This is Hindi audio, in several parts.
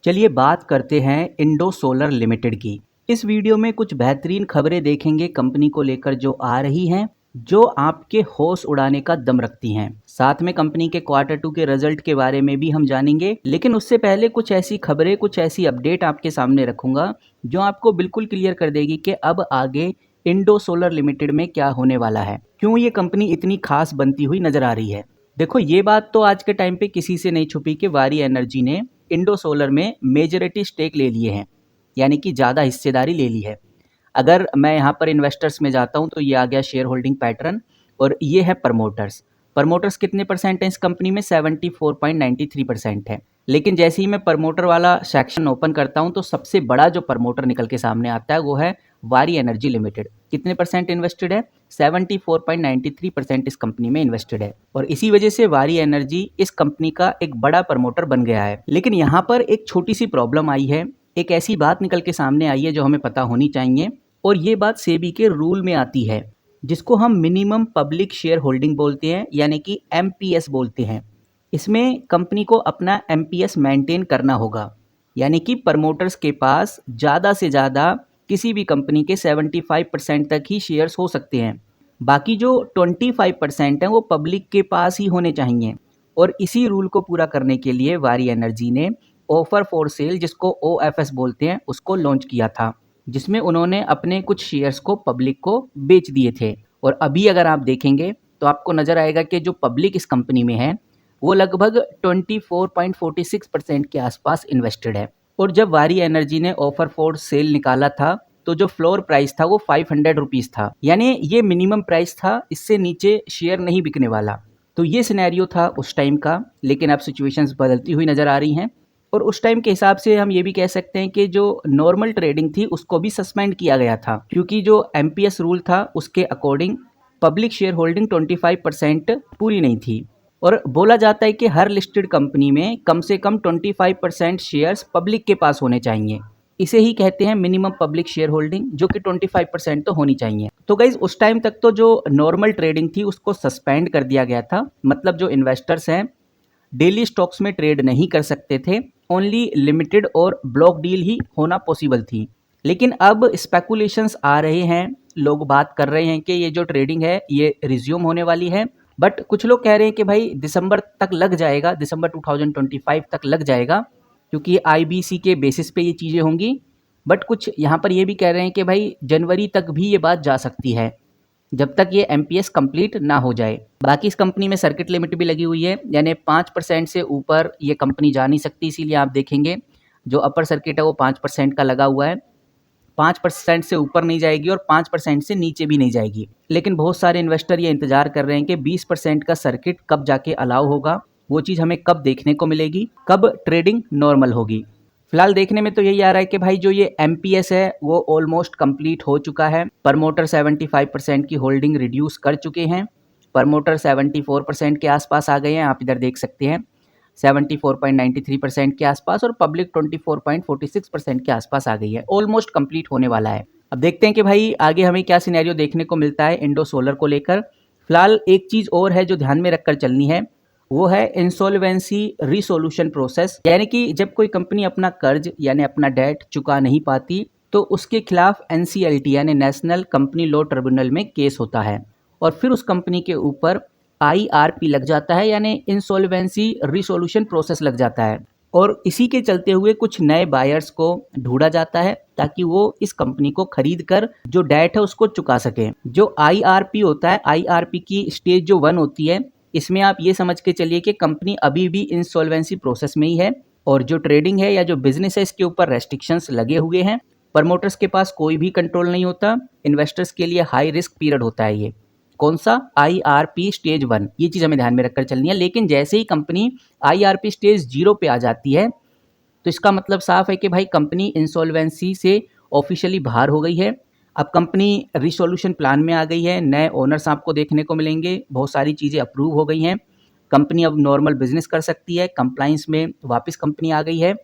चलिए बात करते हैं इंडो सोलर लिमिटेड की। इस वीडियो में कुछ बेहतरीन खबरें देखेंगे कंपनी को लेकर जो आ रही हैं, जो आपके होश उड़ाने का दम रखती हैं। साथ में कंपनी के क्वार्टर 2 के रिजल्ट के बारे में भी हम जानेंगे, लेकिन उससे पहले कुछ ऐसी खबरें, कुछ ऐसी अपडेट आपके सामने रखूंगा जो आपको बिल्कुल क्लियर कर देगी कि अब आगे इंडो सोलर लिमिटेड में क्या होने वाला है, क्यों ये कंपनी इतनी खास बनती हुई नजर आ रही है। देखो, ये बात तो आज के टाइम पे किसी से नहीं छुपी कि वारी एनर्जी ने इंडो सोलर में मेजॉरिटी स्टेक ले लिए हैं, यानी कि ज़्यादा हिस्सेदारी ले ली है। अगर मैं यहाँ पर इन्वेस्टर्स में जाता हूँ तो ये आ गया शेयर होल्डिंग पैटर्न, और ये है प्रमोटर्स। प्रमोटर्स कितने परसेंट हैं इस कंपनी में? 74.93% है। लेकिन जैसे ही मैं प्रमोटर वाला सेक्शन ओपन करता हूँ तो सबसे बड़ा जो प्रमोटर निकल के सामने आता है वो है वारी एनर्जी लिमिटेड। कितने परसेंट इन्वेस्टेड है? 74.93% इस कंपनी में इन्वेस्टेड है, और इसी वजह से वारी एनर्जी इस कंपनी का एक बड़ा प्रमोटर बन गया है। लेकिन यहाँ पर एक छोटी सी प्रॉब्लम आई है, एक ऐसी बात निकल के सामने आई है जो हमें पता होनी चाहिए, और ये बात सेबी के रूल में आती है, जिसको हम मिनिमम पब्लिक शेयर होल्डिंग बोलते हैं, यानी कि एमपीएस बोलते हैं। इसमें कंपनी को अपना एमपीएस मेंटेन करना होगा, यानी कि प्रमोटर्स के पास ज़्यादा से ज़्यादा किसी भी कंपनी के 75% तक ही शेयर्स हो सकते हैं। बाकी जो 25% हैं वो पब्लिक के पास ही होने चाहिए। और इसी रूल को पूरा करने के लिए वारी एनर्जी ने ऑफर फॉर सेल, जिसको ओएफएस बोलते हैं, उसको लॉन्च किया था, जिसमें उन्होंने अपने कुछ शेयर्स को पब्लिक को बेच दिए थे। और अभी अगर आप देखेंगे तो आपको नज़र आएगा कि जो पब्लिक इस कंपनी में है वो लगभग 24.46% के आसपास इन्वेस्टेड है। और जब वारी एनर्जी ने ऑफर फॉर सेल निकाला था तो जो फ्लोर प्राइस था वो 500 रुपीज़ था, यानी ये मिनिमम प्राइस था, इससे नीचे शेयर नहीं बिकने वाला। तो ये सिनेरियो था उस टाइम का, लेकिन अब सिचुएशंस बदलती हुई नज़र आ रही हैं। और उस टाइम के हिसाब से हम ये भी कह सकते हैं कि जो नॉर्मल ट्रेडिंग थी उसको भी सस्पेंड किया गया था, क्योंकि जो एमपीएस रूल था उसके अकॉर्डिंग पब्लिक शेयर होल्डिंग 25% पूरी नहीं थी। और बोला जाता है कि हर लिस्टेड कंपनी में कम से कम 25% शेयर्स पब्लिक के पास होने चाहिए। इसे ही कहते हैं मिनिमम पब्लिक शेयर होल्डिंग, जो कि 25% तो होनी चाहिए। तो गाइज, उस टाइम तक तो जो नॉर्मल ट्रेडिंग थी उसको सस्पेंड कर दिया गया था, मतलब जो इन्वेस्टर्स हैं डेली स्टॉक्स में ट्रेड नहीं कर सकते थे, ओनली लिमिटेड और ब्लॉक डील ही होना पॉसिबल थी। लेकिन अब स्पेकुलेशंस आ रहे हैं, लोग बात कर रहे हैं कि ये जो ट्रेडिंग है ये रिज्यूम होने वाली है। बट कुछ लोग कह रहे हैं कि भाई दिसंबर तक लग जाएगा, दिसंबर 2025 तक लग जाएगा, क्योंकि आईबीसी के बेसिस पे ये चीज़ें होंगी। बट कुछ यहाँ पर ये भी कह रहे हैं कि भाई जनवरी तक भी ये बात जा सकती है, जब तक ये एमपीएस कंप्लीट ना हो जाए। बाकी इस कंपनी में सर्किट लिमिट भी लगी हुई है, यानी 5% से ऊपर ये कंपनी जा नहीं सकती। इसीलिए आप देखेंगे जो अपर सर्किट है वो 5% का लगा हुआ है, 5% से ऊपर नहीं जाएगी और 5% से नीचे भी नहीं जाएगी। लेकिन बहुत सारे इन्वेस्टर ये इंतजार कर रहे हैं कि 20% का सर्किट कब जाके अलाउ होगा, वो चीज़ हमें कब देखने को मिलेगी, कब ट्रेडिंग नॉर्मल होगी। फिलहाल देखने में तो यही आ रहा है कि भाई जो ये एमपीएस है वो ऑलमोस्ट कंप्लीट हो चुका है। प्रमोटर 75% की होल्डिंग रिड्यूस कर चुके हैं, प्रमोटर 74% के आसपास आ गए हैं, आप इधर देख सकते हैं 74.93% के आसपास, और पब्लिक 24.46% के आसपास आ गई है। ऑलमोस्ट कंप्लीट होने वाला है। अब देखते हैं कि भाई आगे हमें क्या सिनेरियो देखने को मिलता है इंडो सोलर को लेकर। फिलहाल एक चीज़ और है जो ध्यान में रखकर चलनी है, वो है इंसॉल्वेंसी रिसोल्यूशन प्रोसेस, यानी कि जब कोई कंपनी अपना कर्ज यानी अपना डेट चुका नहीं पाती तो उसके खिलाफ एनसीएलटी यानी नेशनल कंपनी लॉ ट्रिब्यूनल में केस होता है, और फिर उस कंपनी के ऊपर आईआरपी लग जाता है, यानी इंसॉल्वेंसी रिसोल्यूशन प्रोसेस लग जाता है। और इसी के चलते हुए कुछ नए बायर्स को ढूंढा जाता है ताकि वो इस कंपनी को खरीद कर जो डेट है उसको चुका सकें। जो आईआरपी होता है, आईआरपी की स्टेज जो 1 होती है, इसमें आप ये समझ के चलिए कि कंपनी अभी भी इंसॉल्वेंसी प्रोसेस में ही है, और जो ट्रेडिंग है या जो बिजनेस है इसके ऊपर रेस्ट्रिक्शंस लगे हुए हैं। प्रमोटर्स के पास कोई भी कंट्रोल नहीं होता, इन्वेस्टर्स के लिए हाई रिस्क पीरियड होता है ये। कौन सा? आईआरपी स्टेज 1, ये चीज़ हमें ध्यान में रखकर चलनी है। लेकिन जैसे ही कंपनी आईआरपी स्टेज 0 पे आ जाती है तो इसका मतलब साफ है कि भाई कंपनी इंसॉल्वेंसी से ऑफिशियली बाहर हो गई है। अब कंपनी रिसोल्यूशन प्लान में आ गई है, नए ओनर्स आपको देखने को मिलेंगे, बहुत सारी चीज़ें अप्रूव हो गई हैं, कंपनी अब नॉर्मल बिजनेस कर सकती है, कंप्लाइंस में वापस कंपनी आ गई है,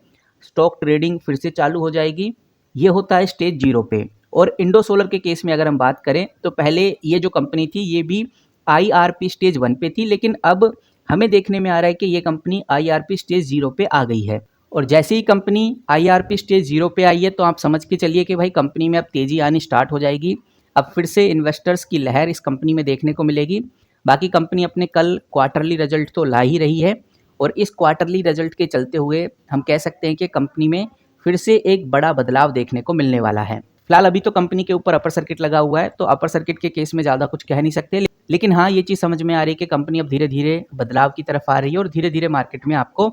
स्टॉक ट्रेडिंग फिर से चालू हो जाएगी। ये होता है स्टेज 0 पे। और इंडो सोलर के केस में अगर हम बात करें तो पहले ये जो कंपनी थी ये भी आईआरपी स्टेज 1 पे थी, लेकिन अब हमें देखने में आ रहा है कि ये कंपनी आईआरपी स्टेज 0 पे आ गई है। और जैसे ही कंपनी IRP स्टेज 0 पे आई है तो आप समझ के चलिए कि भाई कंपनी में अब तेज़ी आनी स्टार्ट हो जाएगी। अब फिर से इन्वेस्टर्स की लहर इस कंपनी में देखने को मिलेगी। बाकी कंपनी अपने कल क्वार्टरली रिजल्ट तो ला ही रही है और इस क्वार्टरली रिजल्ट के चलते हुए हम कह सकते हैं कि कंपनी में फिर से एक बड़ा बदलाव देखने को मिलने वाला है। फिलहाल अभी तो कंपनी के ऊपर अपर सर्किट लगा हुआ है, तो अपर सर्किट के केस में ज़्यादा कुछ कह नहीं सकते, लेकिन हाँ ये चीज़ समझ में आ रही है कि कंपनी अब धीरे धीरे बदलाव की तरफ आ रही है और धीरे धीरे मार्केट में आपको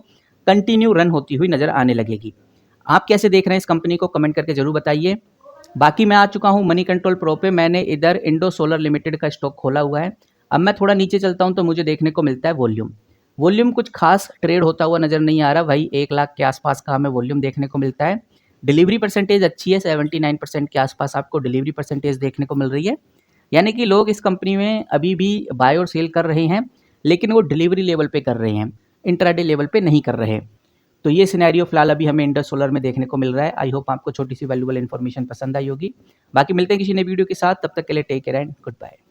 कंटिन्यू रन होती हुई नज़र आने लगेगी। आप कैसे देख रहे हैं इस कंपनी को, कमेंट करके ज़रूर बताइए। बाकी मैं आ चुका हूँ मनी कंट्रोल प्रो पे। मैंने इधर इंडो सोलर लिमिटेड का स्टॉक खोला हुआ है। अब मैं थोड़ा नीचे चलता हूँ तो मुझे देखने को मिलता है वॉल्यूम कुछ खास ट्रेड होता हुआ नज़र नहीं आ रहा भाई। 1 लाख के आसपास का हमें वॉल्यूम देखने को मिलता है। डिलीवरी परसेंटेज अच्छी है, 79% के आसपास आपको डिलीवरी परसेंटेज देखने को मिल रही है। यानी कि लोग इस कंपनी में अभी भी बाय और सेल कर रहे हैं, लेकिन वो डिलीवरी लेवल पे कर रहे हैं, इंट्राडे लेवल पे नहीं कर रहे। तो ये सिनेरियो फिलहाल अभी हमें इंडस सोलर में देखने को मिल रहा है। आई होप आपको छोटी सी वैल्यूएबल इन्फॉर्मेशन पसंद आई होगी। बाकी मिलते हैं किसी नई वीडियो के साथ, तब तक के लिए take care and good bye.